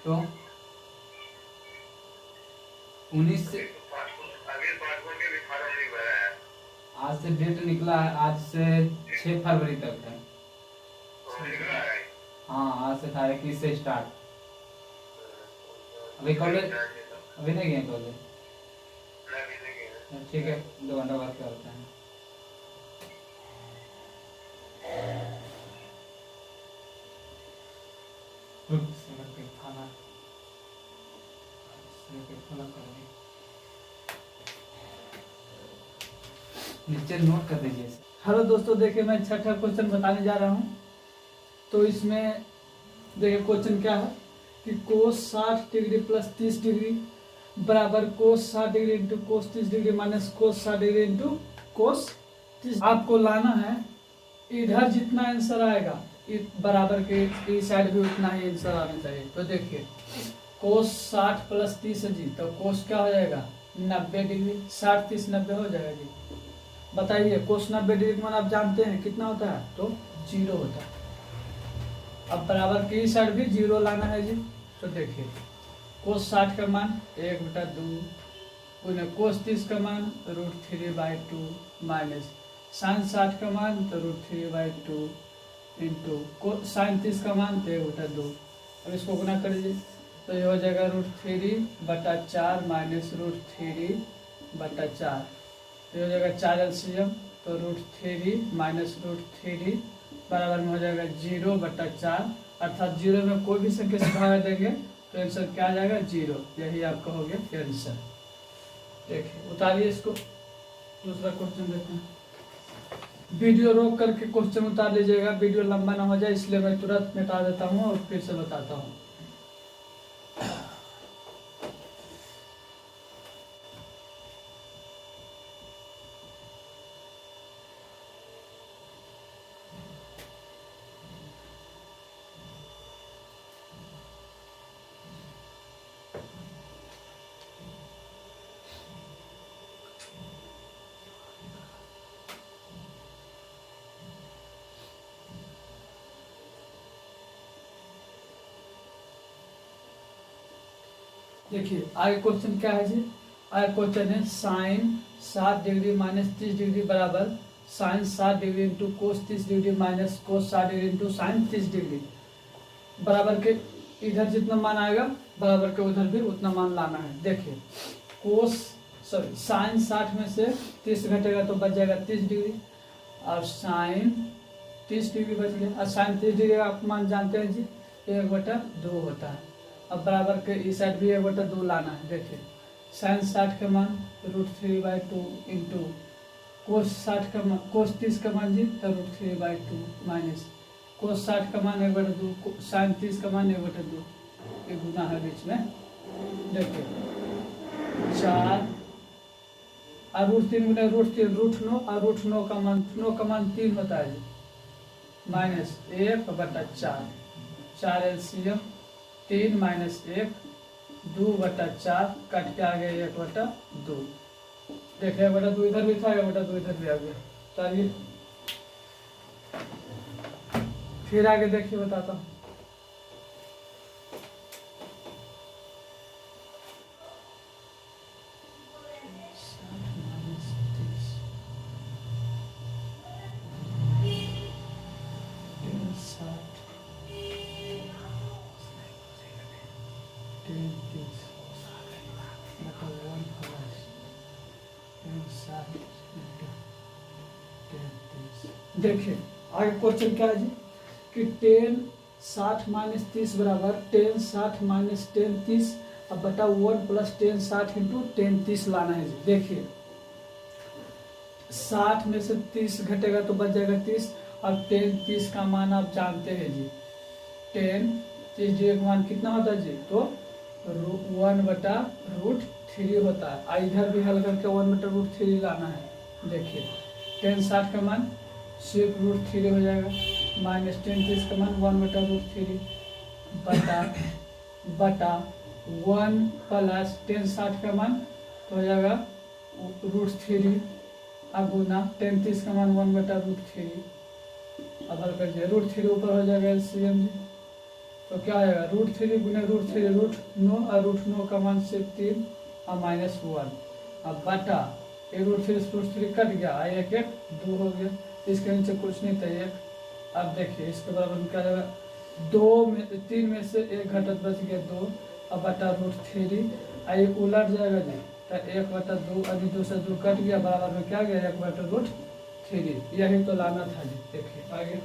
तो 19 से आज से डेट निकला है, आज से 6 फरवरी तक है। हाँ आज से था 21 से स्टार्ट। अभी कॉलेज अभी नहीं गए कॉलेज? ठीक है 2 घंटा बाद करते हैं। नीचे नोट कर दीजिए। हेलो दोस्तों, देखिए मैं छठा क्वेश्चन बताने जा रहा हूँ। तो इसमें देखिए क्वेश्चन क्या है कि कोस 60 डिग्री प्लस 30 डिग्री बराबर कोस 60 degree into cos 30 degree minus cos 60 degree into cos 30। आपको लाना है, इधर जितना आंसर आएगा बराबर के इस साइड भी उतना ही आंसर आना चाहिए। तो देखिए कोस 60 प्लस 30 है जी, तो कोस क्या हो जाएगा 90 डिग्री। 60 30 90 हो जाएगा जी। बताइए कोस 90 डिग्री का मान आप जानते हैं कितना होता है? तो 0 होता है। अब बराबर की साइड भी 0 लाना है जी। तो देखिए कोस 60 का मान 1/2 कोस 30 का मान √3/2 माइनस साइन 60 का मान तो √3/2 इंटू साइन 30 का मान तो 1/2। अब इसको गुना कर दीजिए तो ये हो जाएगा √3/4 माइनस √3/4। ये हो जाएगा 4 LCM तो √3 माइनस √3 बराबर में हो जाएगा 0/4। अर्थात 0 में कोई भी संख्या से भाग देंगे तो आंसर क्या आ जाएगा 0। यही आप कहोगे आंसर। देखिए उतारिए इसको। दूसरा क्वेश्चन देखते हैं। वीडियो रोक करके क्वेश्चन उतार लीजिएगा, वीडियो लंबा ना हो जाए, इसलिए मैं तुरंत मिटा देता हूँ और फिर से बताता हूँ। देखिए आगे क्वेश्चन क्या है जी। आगे क्वेश्चन है साइन 60 डिग्री माइनस 30 डिग्री बराबर sine 60 degree into cos 30 degree minus cos 60 degree into sine 30 degree बराबर के इधर जितना मान आएगा बराबर के उधर भी उतना मान लाना है। देखिए कोस साइन 60 में से 30 घटेगा तो बच जाएगा 30 डिग्री और साइन 30 डिग्री बच गया। और साइन 30 डिग्री का आप मान जानते हैं जी 1/2 होता है। अब बराबर के इस साइड भी 1/2 लाना है। देखिए साइन 60 का मान √3/2 इंटू कोस 60 का मान कोस 30 का मान जी तो √3/2 माइनस कोस 60 का मान 1/2 साइन 30 का मान 1/2 ये गुना है बीच में। देखिए 4 और √3 गुना √3 √9 और √9 का मान 9 का मान 3 होता है जी माइनस 1/4 4 LCM 3 माइनस 1 2/4 कट के आ गया 1/2। देखिए 1/2 इधर भी था 1/2 इधर भी आ गया। चलिए फिर आगे देखिए बताता हूँ। देखिए आगे क्वेश्चन क्या है जी कि 10 60 माइनस 30 बराबर 10 60 माइनस 10 30 अब बटा 1 प्लस 10 60 इंटू 10 30 लाना है जी। देखिए 60 में से 30 घटेगा तो बच जाएगा 30 और 10 30 का मान आप जानते हैं जी 10 30 डिग्री का मान कितना होता है जी तो 1/√3 होता है। इधर भी हल करके 1/√3 लाना है। देखिए 10 60 का मान सिर्फ √3 हो जाएगा माइनस 10 30 का मान 1/√3 बटा 1 प्लस 10 60 का मान तो हो जाएगा √3 अब गुना 10 30 का मान 1/√3। अब हल कर दिया √3 ऊपर हो जाएगा LCM जी तो क्या आएगा √3 गुने √3 √9 और √9 का मान से 3 और -1। अब बटा ये √3 से √3 कट गया, एक एक 2 हो गया, इसके नीचे कुछ नहीं था 1। अब देखिए इसके बराबर में क्या जाएगा 3 में से 1 घटक बच गया 2 और बटा √3 और ये उलट जाएगा जी, तो 1/2 और 2 से 2 कट गया, बराबर में क्या गया 1/√3। यही तो लाना था जी। देखिए आगे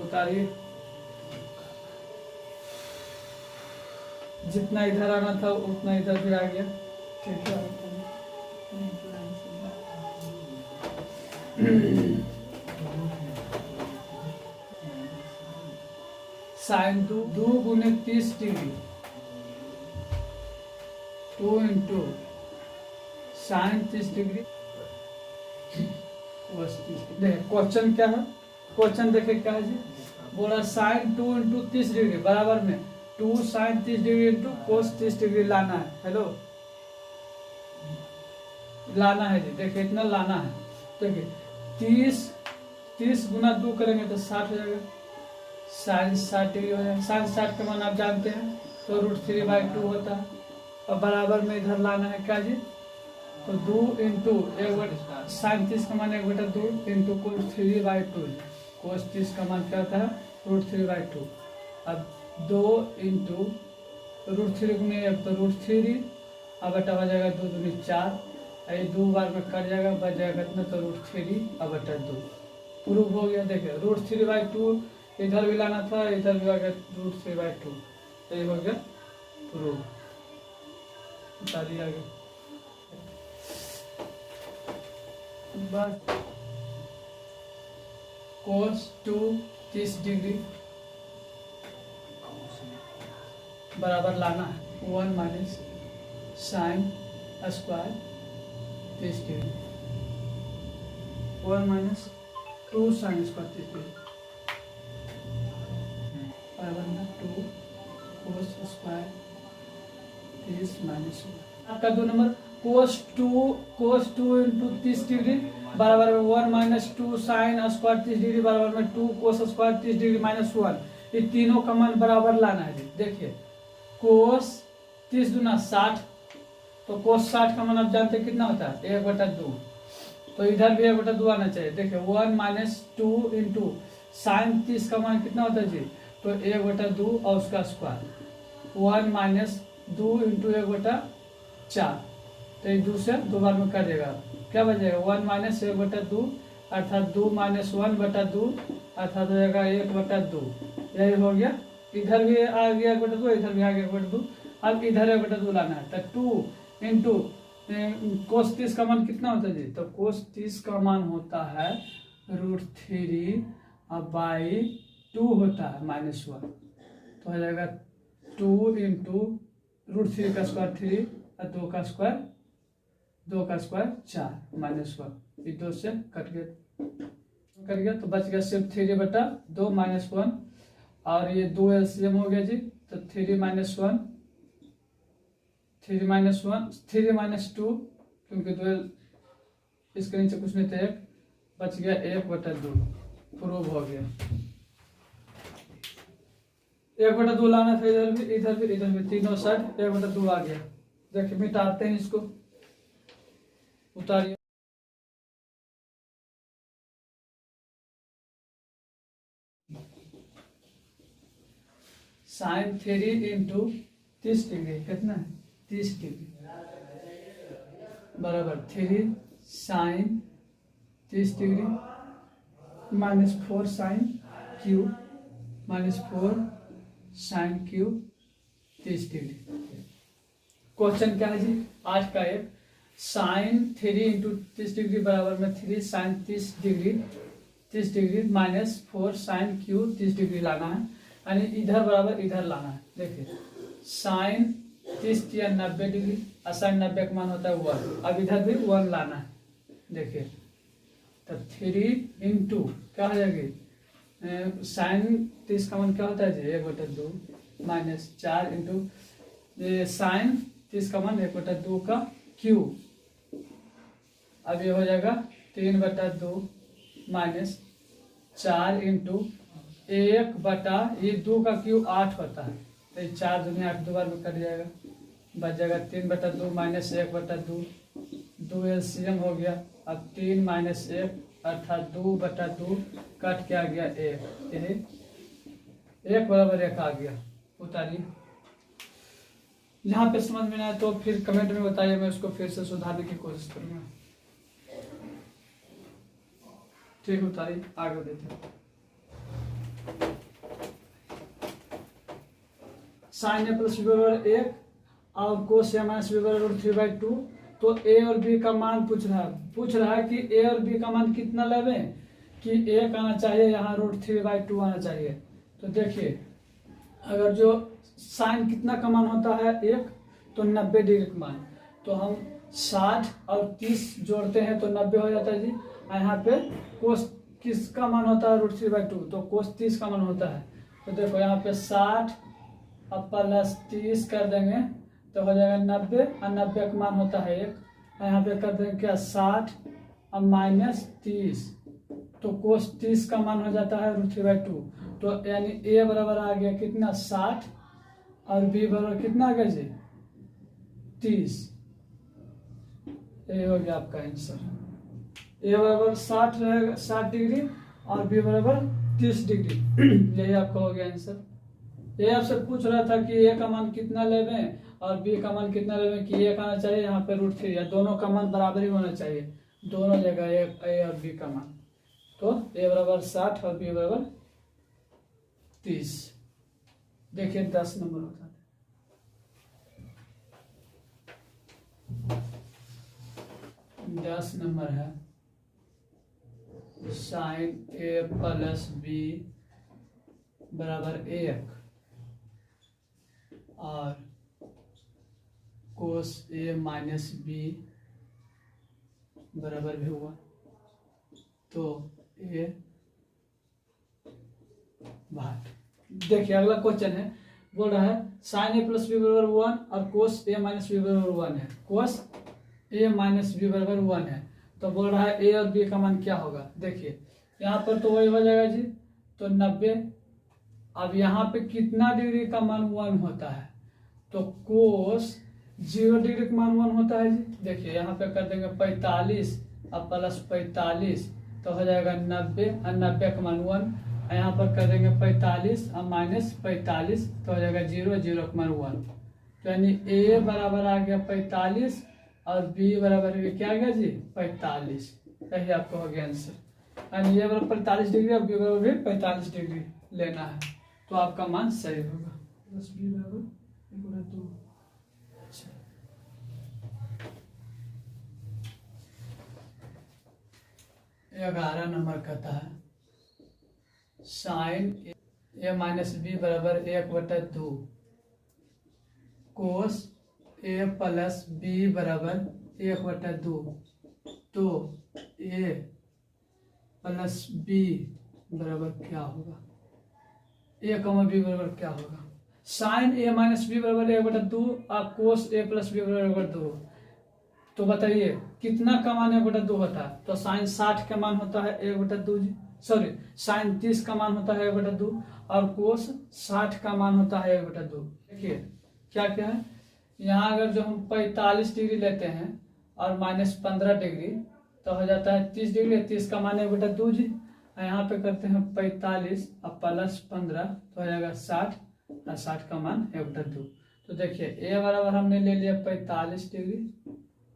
उतारिए, जितना इधर आना था उतना इधर भी आ गया। ठीक है साइन 2 गुने 30 degree 2 into sine 30 degree question क्या है, क्वेश्चन देखे क्या है जी, बोला साइन 2 इंटू 30 डिग्री बराबर में 2 sine 30 degree into cos 30 degree लाना है। हेलो लाना है जी, देखिए इतना लाना है। देखिए 30 गुना 2 करेंगे तो 60 हो जाएगा, साइन 60 डिग्री हो जाएगा। साइन 60 का मान आप जानते हैं तो √3/2 होता है, और बराबर में इधर लाना है क्या जी, तो 2 इंटू साइन 30 का मान 1/2 इंटू कोस 3/2। कोस 30 का मान क्या होता है √3/2। अब 2 इंटू √3 गुने 1 तो √3 अब बटा हो जाएगा 2 दूनी 4, ये 2 बार में कट जाएगा, बच जाएगा कितना तो √3 अब बटा 2। प्रूफ हो गया। देखिए √3/2 इधर भी लाना था, इधर भी आ गया √3/2, तो ये हो गया प्रूफ। उतारिए आगे बस कोस 2 30 डिग्री बराबर लाना है 1 minus sine square 30 degree 1 minus 2 sine square 30 degree बराबर में 2 कोस स्क्वायर 30 माइनस। आपका 2 नंबर कोस 2 इंटू 30 डिग्री बराबर में 1 माइनस 2 साइन स्क्वायर 30 डिग्री बराबर में 2 कोस स्क्वायर 30 डिग्री -1। ये तीनों का मान बराबर लाना है जी। देखिए कोस 30 दूना 60, तो कोस 60 का मान आप जानते हैं कितना होता है 1/2, तो इधर भी 1/2 आना चाहिए। देखिए 1 माइनस 2 इंटू साइन 30 का मान कितना होता है जी, तो 1/2 और उसका स्क्वायर 1 माइनस 2 इंटू 1/4, तो ये 2 से 2 बार में कर देगा, क्या बचेगा 1 माइनस 1/2 अर्थात 2 माइनस 1/2 अर्थात हो जाएगा 1/2। यही हो गया, इधर भी आ गया 1/2, इधर भी आ गया 1/2। अब इधर 1/2 लाना है, तो 2 इंटू कोस 30 का मान कितना होता है जी, तो कोस 30 का मान होता है √3 बाई 2 होता है -1, तो हो जाएगा 2 इंटू √3 का स्क्वायर 3 और 2 का स्क्वायर 4 -1, ये 2 से कट गया तो बच गया सिर्फ 3/2 -1, और ये 2 LCM हो गया जी, तो 3 - 1 3 - 2 क्योंकि 2 इसके नीचे कुछ नहीं था, 1 बच गया 1/2। प्रूव हो गया। 1/2 लाना था, इधर भी तीनों साइड 1/2 आ गया। देखिए मिटाते हैं इसको, उतारिए। साइन 3 इंटू 30 डिग्री कितना है 30 डिग्री बराबर 3 sine 30 degree -4 sine cube -4 sine cube 30 degree. Question क्या है जी आज का, एक साइन 3 इंटू 30 डिग्री बराबर में 3 sine 30 degree -4 sine cube 30 degree लाना है, यानी इधर बराबर इधर लाना है। देखिए साइन 30 या 90 डिग्री और साइन 90 का मान होता है 1, अब इधर भी 1 लाना है। देखिए तो 3 इंटू क्या हो जाएगी साइन 30 का मान क्या होता है जी 1/2 -4 इंटू साइन 30 का मान 1/2 का क्यू, अब ये हो जाएगा 3/2 -4 इंटू 1 बटा ये 2 का क्यूब 8 होता है, तो ये 4 दूनी 8 2 बार में कट जाएगा, बच जाएगा 3 बटा 2 माइनस 1 बटा 2, 2 एलसीएम हो गया। अब 3 माइनस 1 अर्थात 2 बटा 2 कट के आ गया 1, यही 1 बराबर 1 आ गया। उतारिए। यहाँ पे समझ में ना आए तो फिर कमेंट में बताइए, मैं उसको फिर से सुधारने की कोशिश करूँगा। ठीक, उतारिए, आगे देते हैं। साइन ए प्लस बी बराबर 1 और कोस ए माइनस बी बराबर 3/2। तो ए और बी का मान पूछ रहा है कि ए और बी का मान कितना लेवें कि 1 आना चाहिए, यहाँ √3/2 आना चाहिए। तो देखिए, अगर जो साइन कितना का मान होता है 1, तो 90 डिग्री का मान, तो हम 60 और 30 जोड़ते हैं तो 90 हो जाता है जी। यहाँ पे कोस किसका मान होता है √3/2, तो कोस 30 का मान होता है। तो देखो यहाँ पे 60 अब प्लस 30 कर देंगे तो हो जाएगा 90, और 90 का मान होता है 1। यहाँ पे कर देंगे क्या 60 और माइनस 30, तो कोस 30 का मान हो जाता है √3/2। तो यानी ए बराबर आ गया कितना 60 और बी बराबर कितना आ गया जी 30। ये हो गया आपका आंसर। ए बराबर 60 रहेगा 60 डिग्री और बी बराबर 30 डिग्री। यही आपका हो गया आंसर। ये आपसे पूछ रहा था कि ए का मान कितना लेवें और बी का मान कितना लेवें, कि ए का आना चाहिए यहाँ पे √3, या दोनों का मान बराबर ही होना चाहिए, दोनों जगह ए और बी का मान। तो ए बराबर 60 और बी बराबर 30। देखिए 10 नंबर होता है। 10 नंबर है साइन ए प्लस बी बराबर 1 और कोस ए माइनस बी बराबर भी हुआ। तो ए भाग। देखिए अगला क्वेश्चन है, बोल रहा है साइन ए प्लस बी बराबर 1 और कोस ए माइनस बी बराबर 1 है। कोस ए माइनस बी बराबर 1 है, तो बोल रहा है ए और बी का मान क्या होगा। देखिए यहाँ पर तो वही हो जाएगा जी, तो 90। अब यहाँ पे कितना डिग्री का मान 1 होता है, तो कोस 0 डिग्री का मान 1 होता है जी। देखिए यहाँ पे कर देंगे 45 अब प्लस 45, तो हो जाएगा 90 और 90 का मान 1। यहाँ पर कर देंगे 45 और माइनस 45, तो हो जाएगा 0, 0 का मान 1। तो यानी ए बराबर आ गया 45 और बी बराबर क्या आ गया जी 45। यही आपको हो गया आंसर। यानी ए बराबर 45 डिग्री और बी बराबर भी 45 डिग्री लेना है, तो आपका मान सही होगा। बस बी बराबर 2। अच्छा, 11 नंबर कहता है साइन ए माइनस बी बराबर 1/2 कोस ए प्लस बी बराबर 1/2। तो ए प्लस बी बराबर क्या होगा, ए कमा बी बराबर क्या होगा। साइन ए माइनस बी बराबर 1/2 और कोस ए प्लस बी बराबर 1/2। तो बताइए कितना का मान 1/2 होता है, तो साइन 60 का मान होता है 1/2 जी, सॉरी साइन 30 का मान होता है 1/2 और कोस 60 का मान होता है 1/2। देखिए क्या क्या है, यहाँ अगर जो हम 45 डिग्री लेते हैं और माइनस 15 डिग्री, तो हो जाता है 30 डिग्री। 30 का मान 1/2 जी। यहाँ पे करते हैं 45 और प्लस 15, तो हो जाएगा 60 और 60 का मान 1/2। तो देखिए ए बराबर हमने ले लिया 45 डिग्री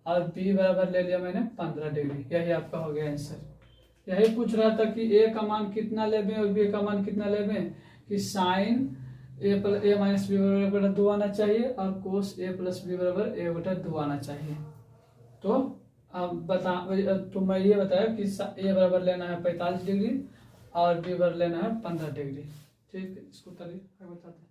और बी बराबर ले लिया मैंने 15 डिग्री। यही आपका हो गया आंसर। यही पूछ रहा था कि ए का मान कितना लेवें और बी का मान कितना लेवें, कि साइन ए माइनस बी बराबर 2 आना चाहिए और कोस ए प्लस बी बराबर 1/2 आना चाहिए। तो अब तो मैं ये बताया कि ए बराबर लेना है 45 डिग्री और बी बराबर लेना है 15 डिग्री। ठीक है, इसको बताते